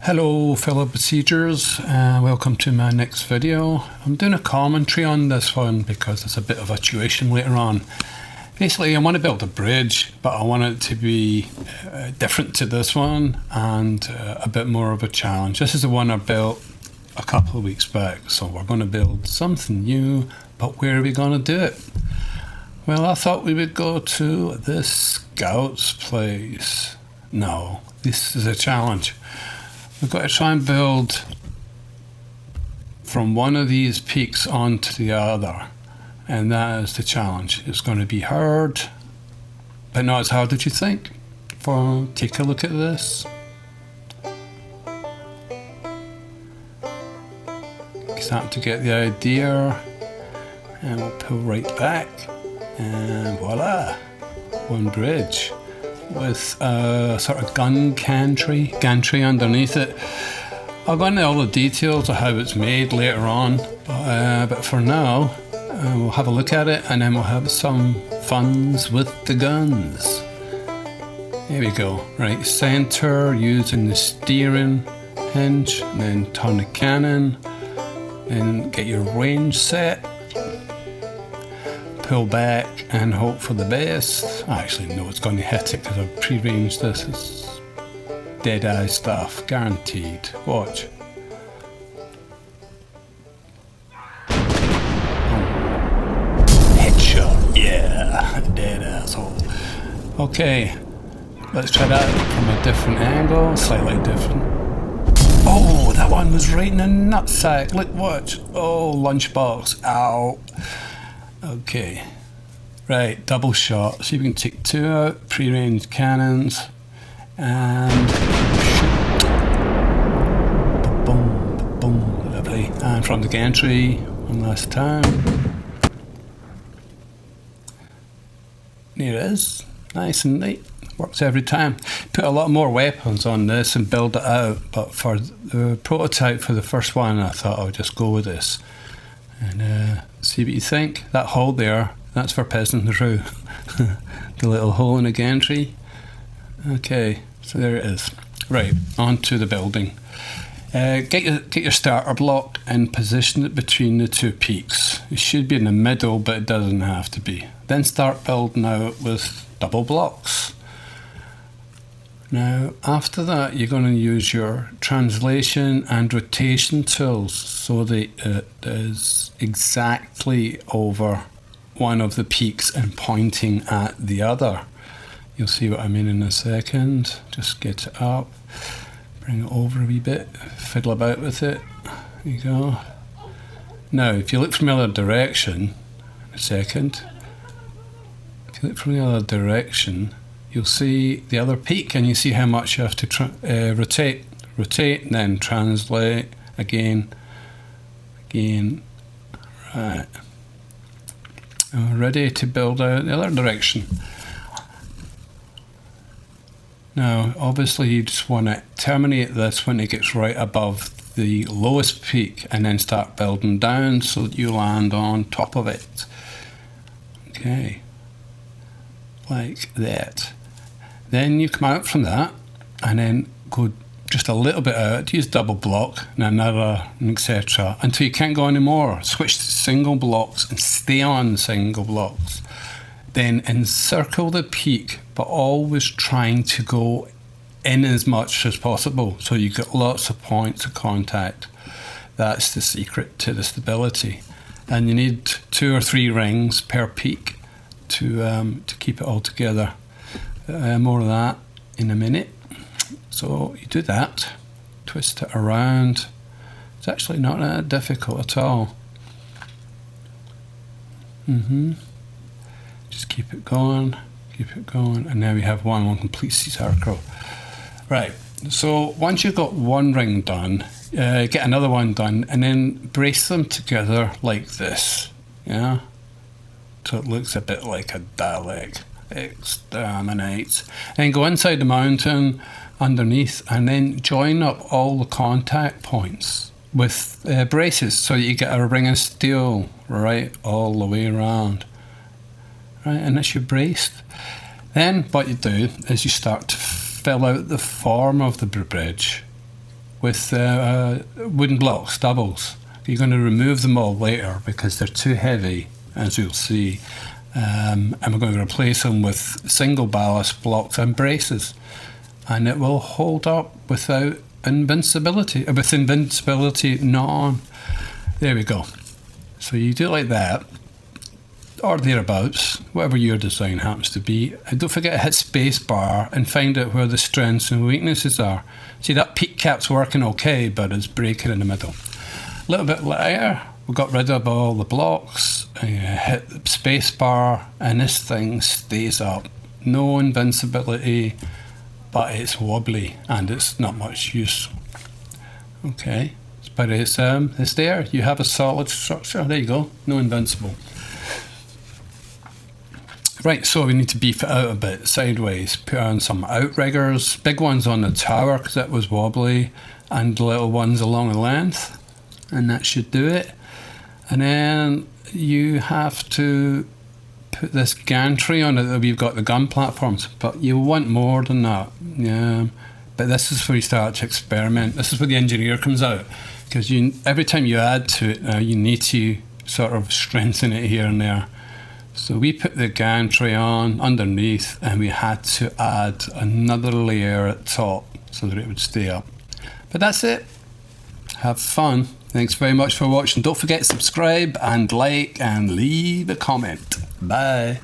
Hello fellow besiegers, welcome to my next video. I'm doing a commentary on this one because it's a bit of a tuition later on. Basically I want to build a bridge, but I want it to be different to this one and a bit more of a challenge. This is the one I built a couple of weeks back, so we're going to build something new, but where are we going to do it? Well, I thought we would go to the scout's place. No, this is a challenge. We've got to try and build from one of these peaks onto the other, and that is the challenge. It's going to be hard, but not as hard as you think. Take a look at this. Starting to get the idea, and we'll pull right back, and voila, one bridge with a sort of gantry underneath it. I'll go into all the details of how it's made later on, but for now we'll have a look at it and then we'll have some funs with the guns. Here we go. Right, center using the steering hinge, and then turn the cannon, then get your range set, pull back and hope for the best. I actually know it's going to hit it because I've pre-ranged this. It's dead eye stuff, guaranteed. Watch. Headshot, yeah, dead asshole. Okay, let's try that from a different angle, slightly different. Oh, that one was right in the nutsack. Look, watch. Oh, lunchbox. Ow. Okay, right, double shot. So you can take two out, pre-ranged cannons, and shoot. Boom, boom, lovely. And from the gantry, one last time. There it is, nice and neat. Works every time. Put a lot more weapons on this and build it out, but for the prototype for the first one, I thought I would just go with this. And see what you think. That hole there, that's for peasant through. The little hole in the gantry. Okay, so there it is. Right, on to the building. Get your starter block and position it between the two peaks. It should be in the middle, but it doesn't have to be. Then start building out with double blocks. Now, after that, you're going to use your translation and rotation tools so that it is exactly over one of the peaks and pointing at the other. You'll see what I mean in a second. Just get it up, bring it over a wee bit, fiddle about with it. There you go. Now, if you look from the other direction, a second. If you look from the other direction, you'll see the other peak, and you see how much you have to rotate, and then translate again. Right. And we're ready to build out the other direction. Now, obviously, you just want to terminate this when it gets right above the lowest peak, and then start building down so that you land on top of it. Okay, like that. Then you come out from that and then go just a little bit out, use double block and another, etc. until you can't go anymore. Switch to single blocks and stay on single blocks. Then encircle the peak, but always trying to go in as much as possible so you get lots of points of contact. That's the secret to the stability. And you need 2 or 3 rings per peak to keep it all together. More of that in a minute. So you do that, twist it around. It's actually not that difficult at all. Just keep it going, and now we have one complete circle. Right, so once you've got one ring done, get another one done, and then brace them together like this, yeah? So it looks a bit like a Dalek. Exterminate. And go inside the mountain underneath, and then join up all the contact points with braces so you get a ring of steel right all the way around. Right, and as you're braced, then what you do is you start to fill out the form of the bridge with wooden blocks, doubles. You're going to remove them all later because they're too heavy, as you'll see. And we're going to replace them with single ballast blocks and braces. And it will hold up without invincibility, with invincibility not on. There we go. So you do it like that, or thereabouts, whatever your design happens to be. And don't forget to hit space bar and find out where the strengths and weaknesses are. See, that peak cap's working okay, but it's breaking in the middle. A little bit later, we got rid of all the blocks, and you hit the space bar, and this thing stays up. No invincibility, but it's wobbly, and it's not much use. Okay, but it's there. You have a solid structure. There you go. No invincible. Right, so we need to beef it out a bit sideways. Put on some outriggers, big ones on the tower because it was wobbly, and little ones along the length, and that should do it. And then you have to put this gantry on it that we've got the gun platforms, but you want more than that. Yeah, but this is where you start to experiment. This is where the engineer comes out, because every time you add to it now, you need to sort of strengthen it here and there. So we put the gantry on underneath, and we had to add another layer at top so that it would stay up. But that's it. Have fun. Thanks very much for watching. Don't forget to subscribe and like and leave a comment. Bye.